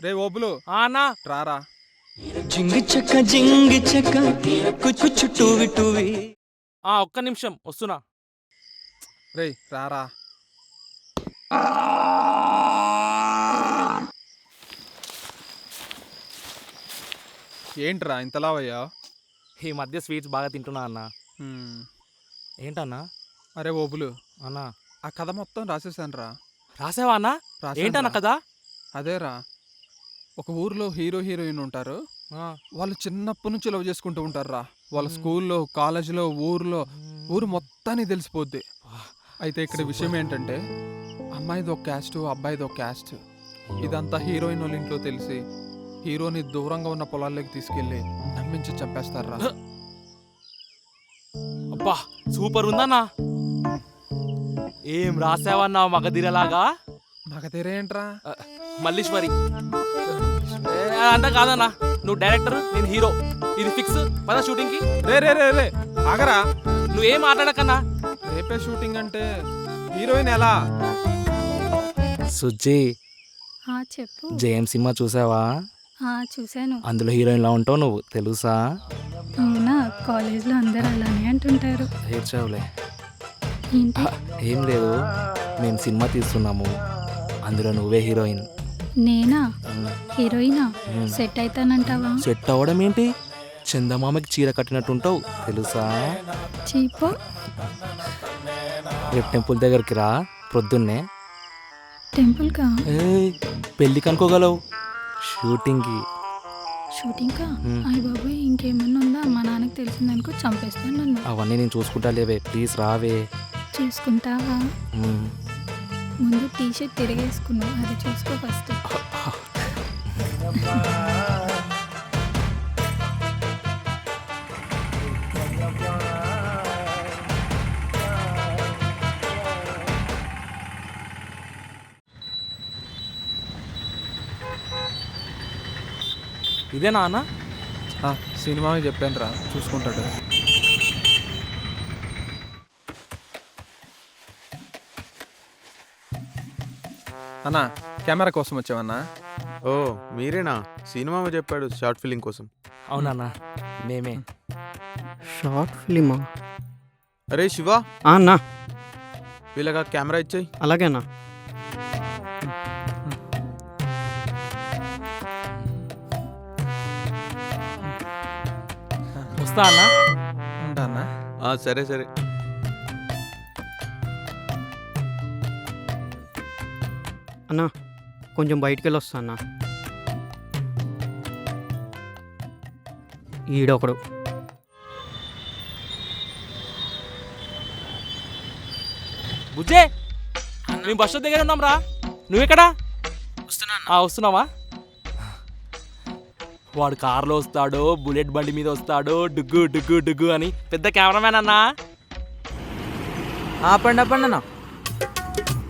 రే ఓబులు అన్నా రారా. జింగి చెక్క కుచ్చు టూవి టూవి. ఒక్క నిమిషం వస్తున్నా. రే రారా. ఏంట్రా ఇంతలావయ్యా? ఈ మధ్య స్వీట్స్ బాగా తింటున్నా అన్న. ఏంటన్నా? అరే ఓబులు, అన్నా ఆ కథ మొత్తం రాసేసాను రా. రాసావా అన్నా? ఏంటన్నా కదా? అదేరా, ఒక ఊర్లో హీరో హీరోయిన్ ఉంటారు. వాళ్ళు చిన్నప్పటి నుంచి లవ్ చేసుకుంటూ ఉంటారు. వాళ్ళ స్కూల్లో, కాలేజీలో, ఊరు మొత్తానికి తెలిసిపోద్ది. అయితే ఇక్కడ విషయం ఏంటంటే, అమ్మాయిది ఒక క్యాస్ట్, అబ్బాయిది ఒక క్యాస్ట్. ఇదంతా హీరోయిన్ వాళ్ళ ఇంట్లో తెలిసి హీరోని దూరంగా ఉన్న పొలాల్లోకి తీసుకెళ్లి నమ్మించి చంపేస్తారా. అబ్బా సూపర్ ఉందన్నా. ఏం రాసావన్నా మగధీరలాగా? మగధీరేంట్రా? మల్లీశ్వరి అంతా కాదన్నా, నువ్వు డైరెక్టర్, నేను హీరో. ఇది ఫిక్స్. పద షూటింగ్ కి. రే రే రే రే ఆగరా. నువ్వేం మాట్లాడకన్నా. రేపే షూటింగ్ అంటే హీరోయిన్ ఎలా? సుజ్జి, చెప్పు. జేఎం సినిమా చూసావా? చూశాను. అందులో హీరోయిన్ లా ఉంటావు నువ్వు, తెలుసా? అవునా? కాలేజ్లో అందరు అలానే అంటుంటారు. ఏడ్చావులే. ఏంటి? ఏం లేదు, మేము సినిమా తీస్తున్నాము, అందులో నువ్వే హీరోయిన్. నేనా హీరోయినా? సెట్ అవుతానంటావా? సెట్ అవ్వడం ఏంటి, చందమామకి చీర కట్టినట్టుంటావు, తెలుసా? చీపో. రేపు టెంపుల్ దగ్గరికి రా ప్రొద్దున్నే. టెంపుల్కా? పెళ్ళికి అనుకోగలవు, షూటింగ్కి. షూటింగ్కా? అయ్య బాబోయ్, ఇంకేమన్నా ఉందా? మా నాన్నకి తెలిసిందనుకో చంపేస్తాను నన్ను. అవన్నీ నేను చూసుకుంటా లేవే, ప్లీజ్ రావే. చూసుకుంటావా? ముందు టీషర్ట్ తిరిగేసుకున్నా, అది చూసుకో ఫస్ట్. ఇదేనా అన్న? సినిమా చెప్పాను రా, చూసుకుంటాడు. అన్నా, కెమెరా కోసం వచ్చావన్నా? ఓ మీరేనా? సినిమా చెప్పాడు షార్ట్ ఫిలిం కోసం. అవునన్నా, మేమే. షార్ట్ ఫిలిమా? అరే శివ, అన్నా వీళ్ళగా కెమెరా ఇచ్చాయి. అలాగేనా? వస్తా అన్నా. ఉంటా అన్నా. సరే సరే. అన్నా కొంచెం బయటికి వెళ్ళి వస్తా అన్నా. ఈడొకడు. బుజ్జే, మేము బస్ స్టాప్ దగ్గర ఉన్నాం రా. నువ్వెక్కడా? వస్తున్నావా? వాడు కార్లో వస్తాడు, బుల్లెట్ బండి మీద వస్తాడు, డుగ్గు డుగ్గు డుగ్గు అని. పెద్ద కెమెరామ్యాన్ అన్నా. ఆపండి అన్న.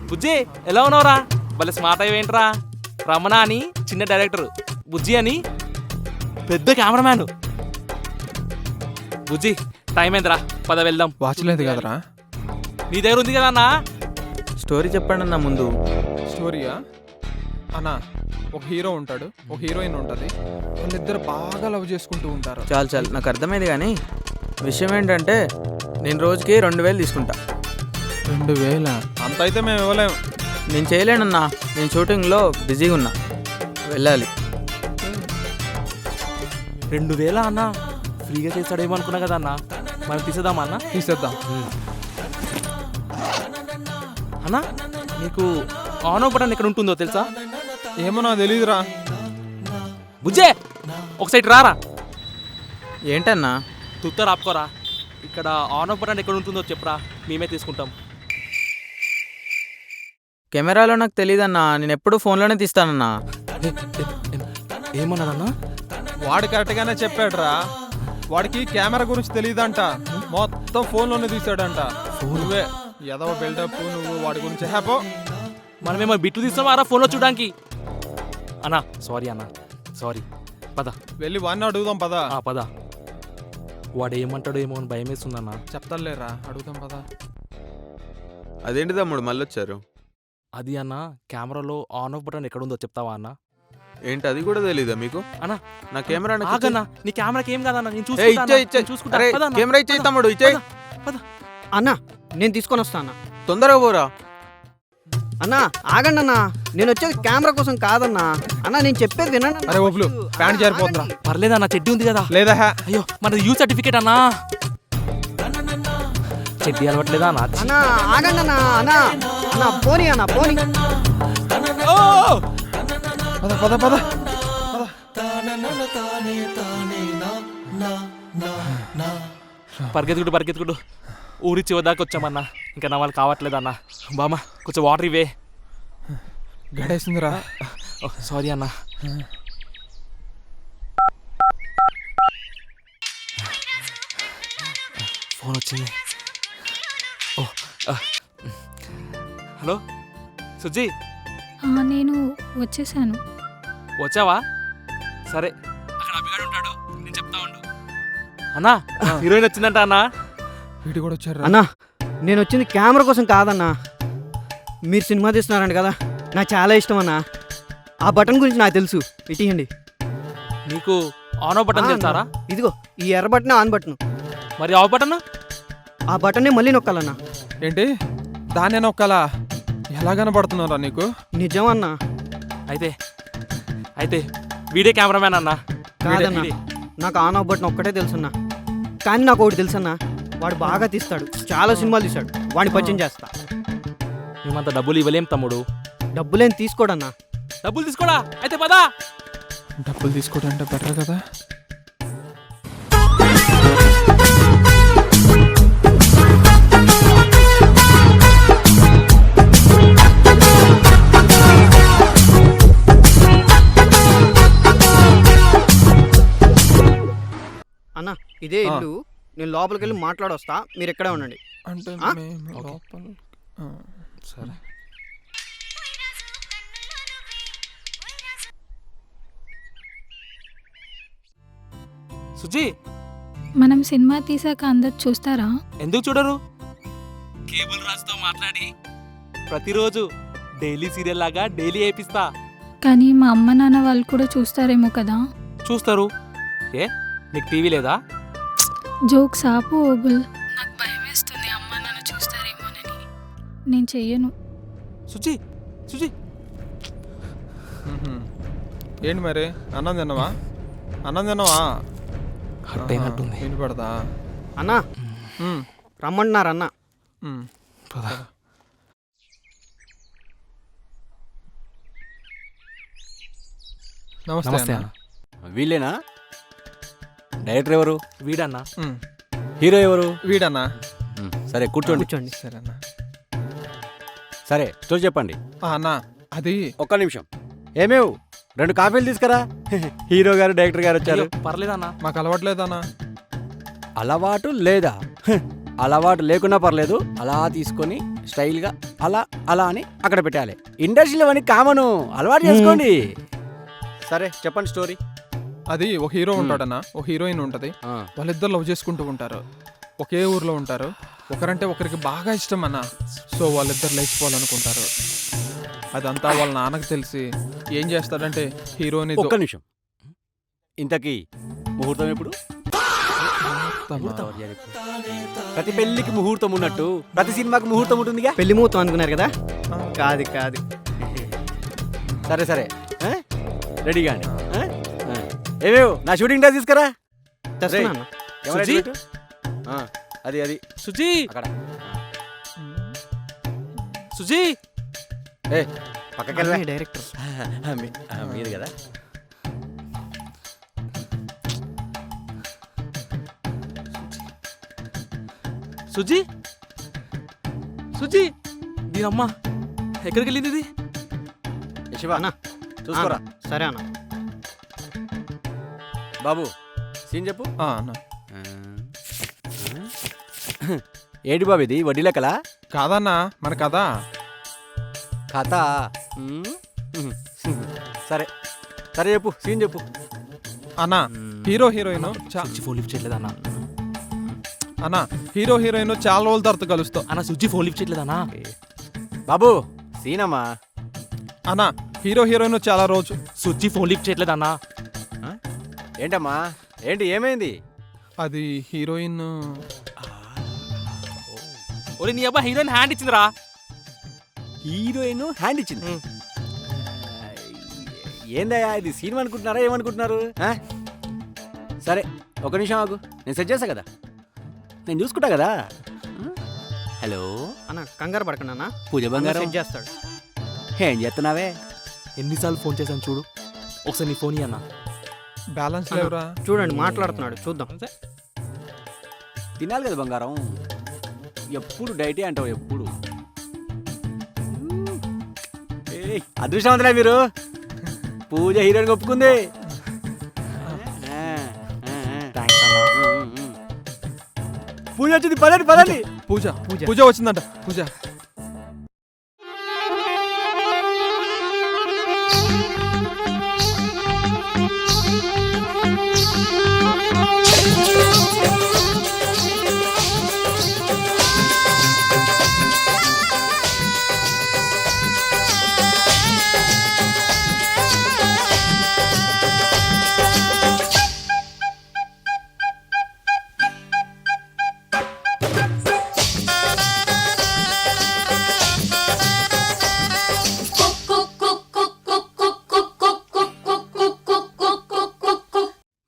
బుజ్జి ఎలా ఉన్నావురా? భలే స్మార్ట్ అయ్యేంట్రా. రమణ అని చిన్న డైరెక్టర్, బుజ్జి అని పెద్ద కెమెరామ్యాన్. బుజ్జి టైం అయిందిరా, పద వెళ్దాం. వాచ్ లేదు కదరా? నీ దగ్గర ఉంది కదా అన్నా. స్టోరీ చెప్పండి అన్న ముందు. స్టోరీయా అన్నా? ఒక హీరో ఉంటాడు, ఒక హీరోయిన్ ఉంటుంది. వాళ్ళిద్దరు బాగా లవ్ చేసుకుంటూ ఉంటారు. చాలు నాకు అర్థమైంది, కానీ విషయం ఏంటంటే నేను రోజుకి 2000 తీసుకుంటా. 2000? అంత అయితే మేము ఇవ్వలేము. నేను చేయలేనన్నా, నేను షూటింగ్లో బిజీగా ఉన్నా, వెళ్ళాలి. 2000 అన్నా? ఫ్రీగా చేస్తాడేమో అనుకున్నా కదా అన్న. మనం తీసేద్దామా అన్న? తీసేద్దాం అన్నా. నీకు ఆన్ ఆఫ్ బటన్ ఎక్కడ ఉంటుందో తెలుసా? ఏమో నాకు తెలీదురా. బుజ్జే ఒక సైడ్ రారా. ఏంటన్నా? తుత్తరు ఆపుకోరా. ఇక్కడ ఆన్ ఆఫ్ బటన్ ఎక్కడ ఉంటుందో చెప్పరా, మేమే తీసుకుంటాం. కెమెరాలో నాకు తెలియదన్నా, నేను ఎప్పుడు ఫోన్లోనే తీస్తానన్నా. ఏమన్నాడన్నా? వాడు కరెక్ట్గానే చెప్పాడురా. వాడికి కెమెరా గురించి తెలియదంట, మొత్తం ఫోన్లోనే తీసాడంట. నువ్వే ఎదవ బిల్డప్, నువ్వు వాడి గురించి హ్యాపో. మనమేమో బిట్లు తీస్తామారా ఫోన్లో చూడడానికి? అన్నా సారీ అన్నా, సారీ. పద వెళ్ళి వాడిని అడుగుదాం పద. పద. వాడు ఏమంటాడో ఏమో అని భయం వేస్తుందన్నా. చెప్తాలేరా, అడుగుదాం పద. అదేంటి తమ్ముడు మళ్ళీ వచ్చారు? అది అన్న, కెమెరాలో ఆన్ ఆఫ్ బటన్ ఎక్కడుందో చెప్తావా అన్న? ఏంటి అది కూడా తెలీదా మీకు? అన్నా నా కెమెరా నాకు ఇచ్చేయ్. ఆగన్నా, నీ కెమెరాకి ఏం కాదన్నా, నేను ఏయ్, చూసుకుంటా ఇచ్చేయ్, అన్నా, ఇచ్చేయ్. నేను చూసుకుంటా. అరే, పదన్నా, కెమెరా ఇచ్చేయ్ పద, తమ్ముడు, ఇచ్చేయ్. పద. అన్న నేను తీసుకొని వస్తా అన్న. తొందరగా పోరా. అన్న ఆగండి అన్న, నేను వచ్చేది కెమెరా కోసం కాదన్నా. అన్న నేను చెప్పేది వినండి అన్న. అరే ఒబ్లు, ప్యాంట్ జారిపోతుందిరా. పర్లేదన్నా, చెడ్డి ఉంది కదా. లేదా హే? అయ్యో మనది యూ సర్టిఫికేట్ అన్నా. చెడ్డి అలవట్లేదా అన్నా? అన్న ఆగండి అన్న. అన్న అన్న పోనీ అన్న పోనీ. పద పద పద. పరిగెత్తుకుంటూ ఊరి చివరిదాకా వచ్చామన్నా. ఇంకా నా వాళ్ళు కావట్లేదన్నా. బామ్మ కొంచెం వాటర్ ఇవే. గడేసిందిరా. సారీ అన్నా. ఫోన్ వచ్చింది. ఓ హలో సుజీ, నేను వచ్చేసాను. వచ్చావా? సరే, అక్కడ అభిగాడు ఉంటాడు, నేను చెప్తా ఉండు. అన్నా హీరోయిన్ వచ్చిందంట అన్నా. వీడు కూడా వచ్చారు. అన్న నేను వచ్చింది కెమెరా కోసం కాదన్నా. మీరు సినిమా తీస్తున్నారంట కదా, నాకు చాలా ఇష్టం అన్న. ఆ బటన్ గురించి నాకు తెలుసు, ఇటీయండి. నీకు ఆన్ ఆఫ్ బటన్ తెలుసారా? ఇదిగో ఈ ఎర్ర బటన్ ఆన్ బటన్. మరి ఆఫ్ బటన్? ఆ బటన్నే మళ్ళీ నొక్కాలన్నా. ఏంటి దానే నొక్కాలా? ఎలా కనబడుతున్నారా నీకు? నిజమన్నా. అయితే వీడే కెమెరామ్యాన్ అన్నా. కాదన్నా, నాకు ఆన్ ఆఫ్ బటన్ ఒక్కటే తెలుసన్నా. కానీ నాకు ఒకటి తెలుసన్నా, వాడు బాగా తీస్తాడు, చాలా సినిమాలు తీస్తాడు. వాడిని పరిచయం చేస్తా. మేమంత డబ్బులు ఇవ్వలేం తమ్ముడు. డబ్బులేం తీసుకోడన్నా. డబ్బులు తీసుకోడా? అయితే పదా. డబ్బులు తీసుకోవడం బెటర్ కదా. అన్న ఇదే ఇల్లు, నేను లోపలికి వెళ్ళి మాట్లాడొస్తా, మీరు ఇక్కడే ఉండండి. అంటే ఆ? మేము లోపల సరే. సుజీ, మనం సినిమా తీసాక అందరు చూస్తారా? ఎందుకు చూడరు? కేబుల్ రాజుతో మాట్లాడి ప్రతిరోజు డైలీ సీరియల్ లాగా డైలీ వేపిస్తా. కానీ మా అమ్మ నాన్న వాళ్ళు కూడా చూస్తారేమో కదా. చూస్తారు. ఏ నీకు టీవీ లేదా? జోక్స్ ఆపు ఓబుల్. నాకు భయం వేస్తుంది, అమ్మ నాన్న చూస్తారేమోనని. నేను చెయ్యను. సుజీ, సుజీ, ఏంటి మరి అన్నం తిన్నావా? అన్నం తిన్నావా? హట్ అయినట్టుంది. వినపడదా? అన్నా రమ్మంటున్నారు అన్న. పద. నమస్తే నమస్తే అన్న. అన్న. వీళ్ళేనా? డైరెక్టర్ ఎవరు? వీడన్నా. హీరో ఎవరు? వీడన్నా. సరే కూర్చోండి. కూర్చోండి. సరే అన్న. సరే స్టోరీ చెప్పండి. అన్న అది ఒక్క నిమిషం. ఏమేవ్ 2 కాఫీలు తీసుకురా. హీరో గారు డైరెక్టర్ గారు వచ్చారు. అయ్యో, పర్లేదన్నా. మాకు అలవాట్లేదన్నా. అలవాటు లేదా? అలవాటు లేకున్నా పర్లేదు, అలా తీసుకొని స్టైల్గా అలా అలా అని అక్కడ పెట్టాలి. ఇండస్ట్రీలో అని కామను, అలవాటు చేసుకోండి. సరే చెప్పండి స్టోరీ. అది ఒక హీరో ఉంటాడన్నా, ఒక హీరోయిన్ ఉంటది. వాళ్ళిద్దరు లవ్ చేసుకుంటూ ఉంటారు, ఒకే ఊర్లో ఉంటారు. ఒకరంటే ఒకరికి బాగా ఇష్టం అన్న. సో వాళ్ళిద్దరు లేచిపోవాలనుకుంటారు. అదంతా వాళ్ళ నాన్నకు తెలిసి ఏం చేస్తాడంటే హీరోని ఒక్క నిమిషం. ఇంతకీ ముహూర్తం ఎప్పుడు? ప్రతి పెళ్లికి ముహూర్తం ఉన్నట్టు ప్రతి సినిమాకి ముహూర్తం ఉంటుందిగా. పెళ్లి ముహూర్తం అనుకున్నారు కదా, కాదు కాదు. సరే సరే రెడీగా అండి. ఏమేవ్ నా షూటింగ్ డ్రెస్ తీసుకురా. తెస్తున్నా అన్న. ఎవరైనా సుజీ? పెట్టు. అది అది సుజీ, అక్కడ. సుజీ, పక్కకి అన్నయ్య డైరెక్టర్. మీది కదా. సుజీ, సుజీ, దీనమ్మా ఎక్కడికి వెళ్ళింది ఇది? శివ అన్న చూసుకోరా. సరే అన్న. బాబు సీన్ చెప్పు. అన్న ఏంటి బాబు ఇది వడ్డీ లెక్కలా? కాదన్నా మన కదా. కథ. సరే సరే చెప్పు, సీన్ చెప్పు. అన్న hero heroine Suji phone lift చేయలేదన్నా. అన్న హీరో హీరోయిన్ చాలా రోజుల తర్వాత కలుస్తావు అన్న సుజీ ఫోన్ లిఫ్ట్ చేయలేదన్నా. బాబు సీనమ్మా. అన్న హీరో హీరోయిన్ చాలా రోజు. సుచ్చి ఫోన్ లిఫ్ట్ చేయట్లేదు అన్నా. ఏంటమ్మా ఏంటి ఏమైంది? అది హీరోయిన్. ఒరే నీ అబ్బా హీరోయిన్ హ్యాండ్ ఇచ్చిందిరా. హీరోయిన్ హ్యాండ్ ఇచ్చింది. ఏందయ్యా ఇది సినిమా అనుకుంటున్నారా ఏమనుకుంటున్నారు? సరే ఒక నిమిషం ఆగు, నేను సెట్ చేస్తా కదా, నేను చూసుకుంటా కదా. హలో అన్న కంగారు పడకండి అన్న, పూజ బంగారం సెట్ చేస్తాడు. ఏం చేస్తున్నావే? ఎన్నిసార్లు ఫోన్ చేశాను చూడు, ఒకసారి నీ ఫోన్ అన్నా. బ్యాలెన్స్ లేవురా. చూడండి మాట్లాడుతున్నాడు, చూద్దాం. తినాలి కదా బంగారం, ఎప్పుడు డైటే అంటావు ఎప్పుడు. అదృష్టవంతులే మీరు, పూజ హీరోయిన్ ఒప్పుకుంది. పూజ వచ్చింది, పదండి పదండి. పూజ పూజ వచ్చిందంట. పూజ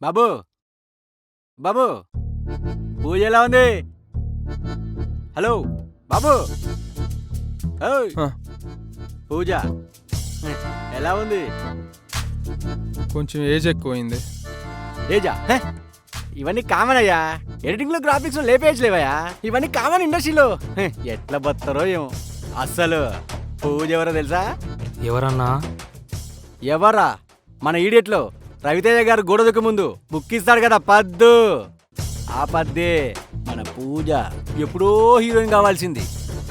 బాబు బాబు పూజ ఎలా ఉంది? హలో బాబు, ఓయ్ ఆ. పూజ ఎలా ఉంది? కొంచెం ఏజ్ ఎక్కువైంది. ఏజా? ఇవన్నీ కామన్ అయ్యా, ఎడిటింగ్ లో గ్రాఫిక్స్ లో లేపేజ్ లేవయ్యా, ఇవన్నీ కామన్ ఇండస్ట్రీలో. ఎట్లా బతారో ఏమో. అస్సలు పూజ ఎవరో తెలుసా? ఎవరన్నా? ఎవరా? మన ఈడియట్లో రవితేజ గారు గోడ దుక్కు ముందు బుక్ ఇస్తాడు కదా పద్దు, ఆ పద్దే మన పూజ. ఎప్పుడో హీరోయిన్ కావాల్సింది,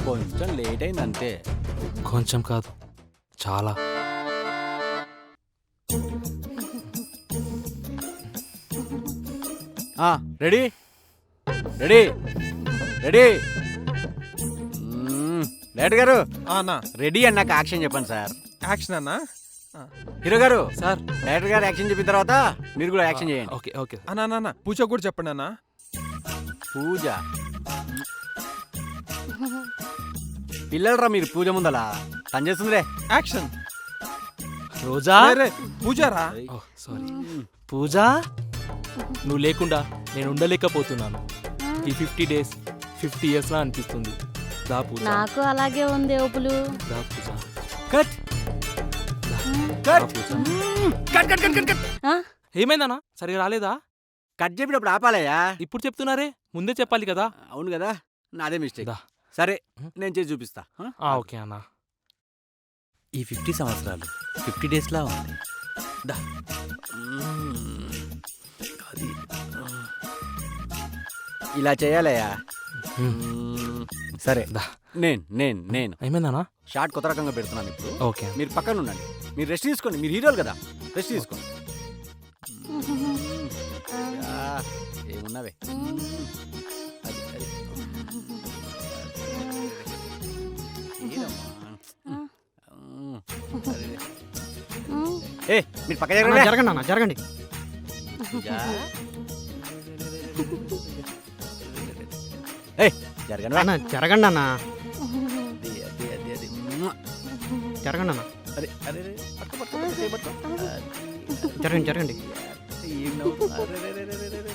కొంచెం లేట్ అయింది అంతే. కొంచెం కాదు చాలా. Ready ready ready. డైరెక్టర్ గారు అన్నా రెడీ అన్నాక యాక్షన్ చెప్పండి సార్. యాక్షన్ అన్నా. హీరో గారు సార్ డైరెక్టర్ గారు యాక్షన్ చెప్పిన తర్వాత మీరు కూడా యాక్షన్ చేయండి. Okay okay. అన్నా పూజ కూడా చెప్పండి అన్నా. పూజ పిల్లలరా మీరు, పూజ ముందలా పని చేస్తుందిరే. యాక్షన్. రోజా. పూజారా. సారీ పూజ, నువ్వు లేకుండా నేను ఉండలేకపోతున్నాను. ఈ 50 days 50 years లా అనిపిస్తుంది. దా పూజ. నాకు అలాగే ఉంది ఓపులు. దా పూజ. కట్ దా cut Pooja. Cut cut cut cut cut. ఏమైందన్నా? సరిగా రాలేదా? కట్ చెప్పినప్పుడు ఆపాలయ్యా. ఇప్పుడు చెప్తున్నారే, ముందే చెప్పాలి కదా. అవును కదా, నాదే మిస్టేక్. దా. సరే నేను చేసి చూపిస్తా. ఓకే అన్నా. ఈ 50 సంవత్సరాలు 50 days లా ఉంది. దా. అది. ఇలా చేయాలయ్యా. సరే దా. నేను ఏమైందన్నా? షార్ట్ కొత్త రకంగా పెడుతున్నాను ఇప్పుడు. ఓకే. మీరు పక్కన ఉండండి, మీరు రెస్ట్ తీసుకోండి, మీరు హీరోలు కదా, రెస్ట్ తీసుకోండి. ఏమున్నావే అది అది. ఏ మీరు పక్క అన్న, జరగండి. జరగండి అన్న, జరగండి. జరగండి అన్న జరగండి అన్న, అది అది అది అది. జరగండి అన్న, అరే అరే అరే, పట్టు పట్టు పట్టు, చేయి పట్టు. జరగండి జరగండి. ఏం నవ్వు? అరే అరే అరే అరే అరే.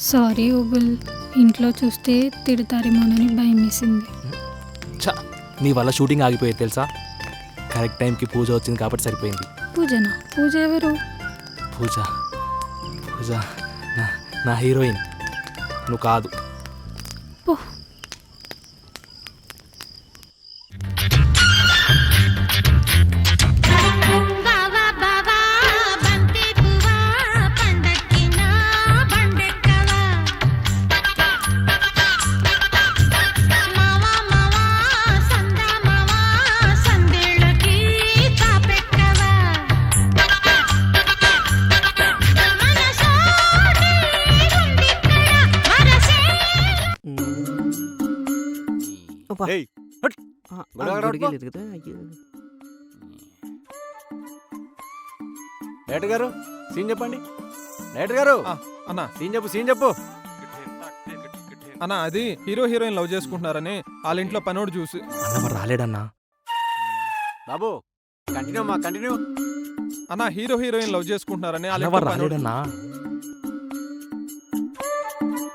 సారీ ఓబుల్, ఇంట్లో చూస్తే తిడతారేమోనని భయం వేసింది. చా, నీ వల్ల షూటింగ్ ఆగిపోయేది తెలుసా. కరెక్ట్ టైంకి పూజ వచ్చింది కాబట్టి సరిపోయింది. పూజనా? పూజ ఎవరు? పూజ పూజ నా హీరోయిన్, నువ్వు కాదు. పో. మన సోడి అబ్బా. ఏయ్, హట్. ఆ, గొడవ ఆ, రావద్దు. గుడికి వెళ్ళేది కదా, అయ్యో. డైరెక్టర్ గారు సీన్ చెప్పండి. డైరెక్టర్ గారు ఆ, అన్న సీన్ చెప్పు. అన్న అది హీరో హీరోయిన్ లవ్ చేసుకుంటున్నారని వాళ్ళ ఇంట్లో పనోడు చూసి అన్న మరి రాలేడన్నా. బాబు కంటిన్యూ అమ్మా, కంటిన్యూ. అన్న హీరో హీరోయిన్ లవ్ చేసుకుంటున్నారని వాళ్ళ అన్న ఇంట్లో మరి పనోడు రాలేడన్నా.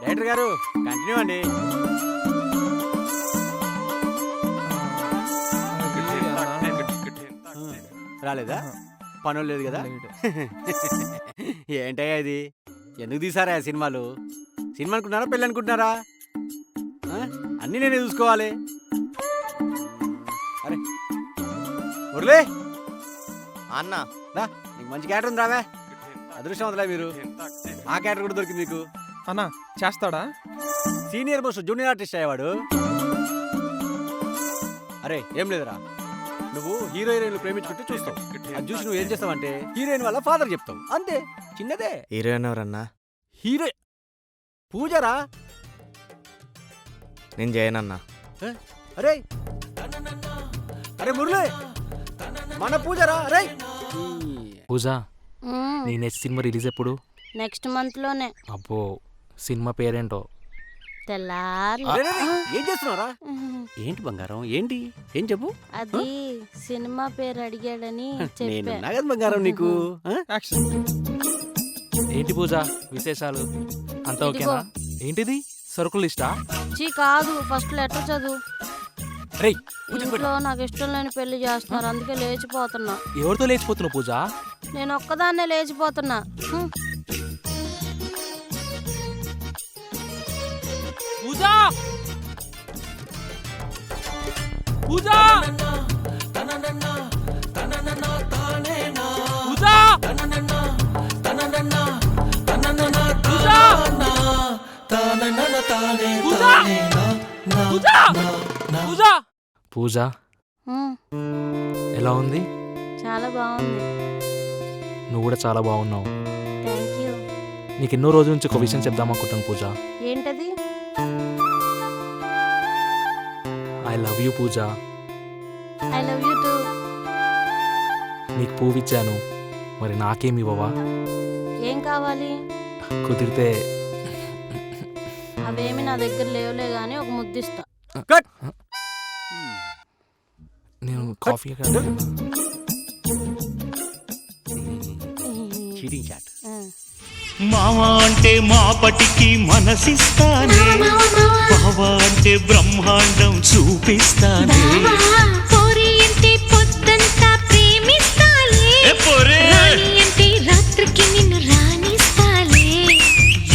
డైరెక్టర్ గారు కంటిన్యూ అండి. రాలేదా? పనులు లేదు కదా? ఏంటయ్యా ఇది? ఎందుకు తీసారా సినిమాలు? సినిమా అనుకుంటున్నారా, పెళ్ళి అనుకుంటున్నారా? అన్నీ నేనే చూసుకోవాలి. అరే మురళి అన్న దా, నీకు మంచి క్యారెక్టర్ ఉంది రావే. అదృష్టవంతులే మీరు. ఆ క్యారెక్టర్ కూడా దొరికింది మీకు. అన్న చేస్తాడా? సీనియర్ మోస్ట్ జూనియర్ ఆర్టిస్ట్ అయ్యేవాడు. అరే ఏం లేదురా, నువ్వు హీరో హీరోయిన్లు ప్రేమించుకుంటే చూస్తావు. అది చూసి నువ్వు ఏం చేస్తావంటే హీరోయిన్ వాళ్ళ ఫాదర్ చెప్తావు, అంతే. చిన్నదే. హీరోయిన్ ఎవరన్నా? హీరో పూజరా. నేను చేయనన్నా. అరే అరే మురళి, మన పూజరా. అరే పూజ, నీ నెక్స్ట్ సినిమా రిలీజ్ ఎప్పుడు? నెక్స్ట్ మంత్ లోనే. అబ్బో, సినిమా పేరేంటో? తెల్లారి అరే, అరే, ఏం చేస్తున్నారా? ఏంటి బంగారం, ఏంటి ఏం చెప్పు. అది సినిమా పేరు అడిగాడని నేను చెప్పా. నగదు బంగారం నీకు. యాక్షన్. ఏంటి పూజ విశేషాలు? అంతా ఓకేనా? ఏంటిది సరుకుల లిస్టా? చీ కాదు, ఫస్ట్ లెటర్ చదువు. రేయ్, ఇంట్లో నాకు ఇష్టం లేని పెళ్లి చేస్తున్నారు, అందుకే లేచిపోతున్నా. ఎవరితో లేచిపోతున్నావు పూజ? నేను ఒక్కదాన్నే లేచిపోతున్నా. పూజ, పూజ, పూజ ఎలా ఉంది? చాలా బాగుంది. నువ్వు కూడా చాలా బాగున్నావు. Thank you. నీకు ఎన్నో రోజుల నుంచి ఒక విషయం చెప్దామనుకుంటాను పూజ. ఏంటది? I love you Pooja. I love you too. నీకు పువ్విచ్చాను, మరి నాకేమి ఇవ్వవా? ఏం కావాలి? కుదిరితే అవేమి నా దగ్గర లేవులే గానీ ఒక ముద్దిస్తా. నేను కాఫీ చీటింగ్ చాట్. మావా అంటే మాపటికి మనసిస్తానే, బావా అంటే బ్రహ్మాండం చూపిస్తానే, పోరి అంటే పొద్దంతా ప్రేమిస్తాలే, రాణి అంటే రాత్రికి నిన్ను రాణిస్తాలే,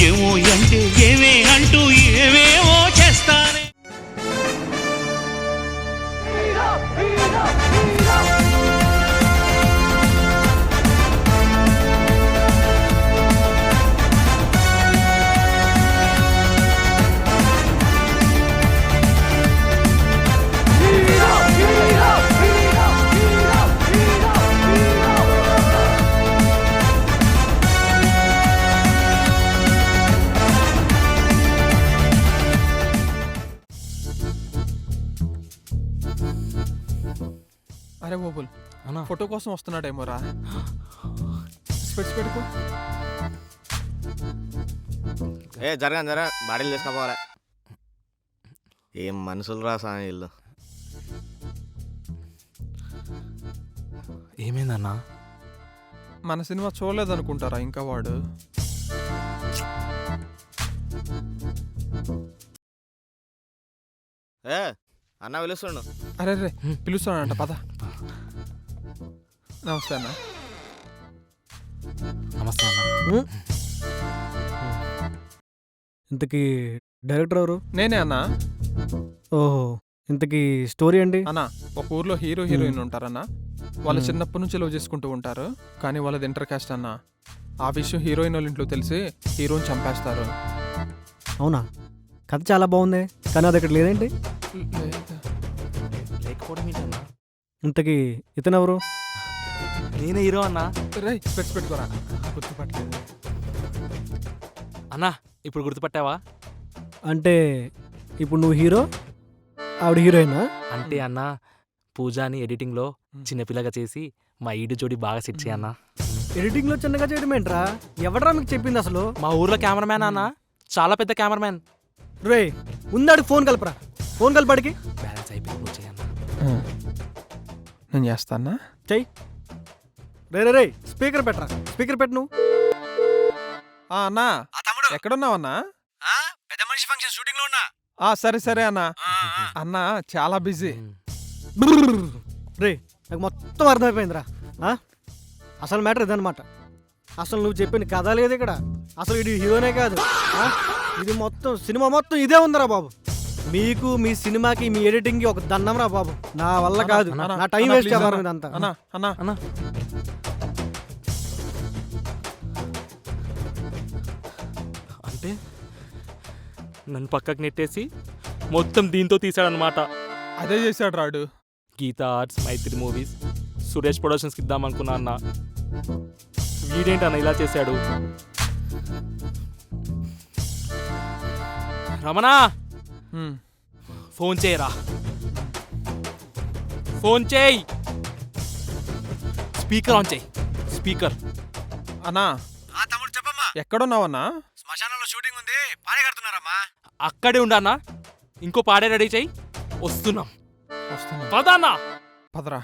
ఏమో అంటే ఏమే అంటూ ఏవేవో చేస్తానే. అరే ఓబుల్, అన్నా. ఫోటో కోసం వస్తున్నాడేమోరా. స్పెట్స్ పెట్టుకో. జరగని బాడీలు తీసుకపోవాలి. ఏం మనుషులు రా సామి వీళ్ళు. ఏమైందన్నా? మన సినిమా చూడలేదనుకుంటారా ఇంకా వాడు? అన్న పిలుస్తుండు. అరే రే పిలుస్తానంట, పద. నమస్తే అన్న. నమస్తే అన్న. ఇంతకీ డైరెక్టర్ ఎవరు? నేనే అన్న. ఓహో, ఇంతకీ స్టోరీ అండి? అన్న ఒక ఊర్లో హీరో హీరోయిన్ ఉంటారన్న. వాళ్ళు చిన్నప్పటి నుంచి లవ్ చేసుకుంటూ ఉంటారు, కానీ వాళ్ళది ఇంటర్ కాస్ట్ అన్న. ఆ విషయం హీరోయిన్ వాళ్ళ ఇంట్లో తెలిసి హీరోని చంపేస్తారు. అవునా? కథ చాలా బాగుంది, కానీ అది అక్కడ లేదేంటి? లేకపోవడం ఏంటన్నా? ఇంతకీ ఇతనెవరు? నేనే హీరో అన్నా. రే స్పెట్స్ పెట్టుకోరా, గుర్తుపట్టలేదు. అన్నా ఇప్పుడు గుర్తుపట్టావా? అంటే ఇప్పుడు నువ్వు హీరో, ఆవిడ హీరోయినా? అంటే అన్న పూజాని ఎడిటింగ్లో చిన్నపిల్లగా చేసి మా ఈడు జోడి బాగా సెట్ చేయన్నా. ఎడిటింగ్ లో చిన్నగా చేయడం ఏంట్రా? ఎవడరా మీకు చెప్పింది అసలు? మా ఊర్లో కెమెరామ్యాన్ అన్న, చాలా పెద్ద కెమెరామ్యాన్. రే ఉందాడు ఫోన్ కలపరా, ఫోన్ కలిపాడికి. బ్యాలెన్స్ అయిపోయింది, నువ్వు చేయన్న. నేను చేస్తానా? చెయ్యి. రే రే రే స్పీకర్ పెట్టరా, స్పీకర్ పెట్టు నువ్వు. అన్నా ఎక్కడున్నావన్నా? పెద్ద మనిషి ఫంక్షన్ షూటింగ్ లో ఉన్నా. సరే సరే అన్నా. అన్నా చాలా బిజీ. రే నాకు మొత్తం అర్థమైపోయిందిరా. అసలు మ్యాటర్ ఇదనమాట. అసలు నువ్వు చెప్పిన కథ లేదు ఇక్కడ. అసలు ఇది హీరోనే కాదు. ఇది మొత్తం సినిమా మొత్తం ఇదే ఉందిరా బాబు. మీకు మీ సినిమాకి మీ ఎడిటింగ్కి ఒక దండం రా బాబు. నా వల్ల కాదు, నా టైం వేస్ట్ చేద్దాం ఇదంతా. అన్నా అన్నా అన్న అంటే నన్ను పక్కకు నెట్టేసి మొత్తం దీంతో తీసాడనమాట. అదే చేశాడు రాడు. గీతా ఆర్ట్స్, మైత్రి మూవీస్, సురేష్ ప్రొడక్షన్స్కి ఇద్దామనుకున్నా అన్న. వీడేంటన్న ఇలా చేశాడు? రమణ ఫోన్ చేయరా, ఫోన్ చేయి. స్పీకర్ ఆన్ చేయి, స్పీకర్. అన్నా తమ్ముడు చెప్పమ్మా. ఎక్కడున్నావన్నా? శ్మశానంలో షూటింగ్ ఉంది, పాడే కడుతున్నారమ్మా. అక్కడే ఉండన్నా. ఇంకో పాడే రెడీ చేయి, వస్తున్నాం. వస్తున్నా. పదాన్నా పదరా.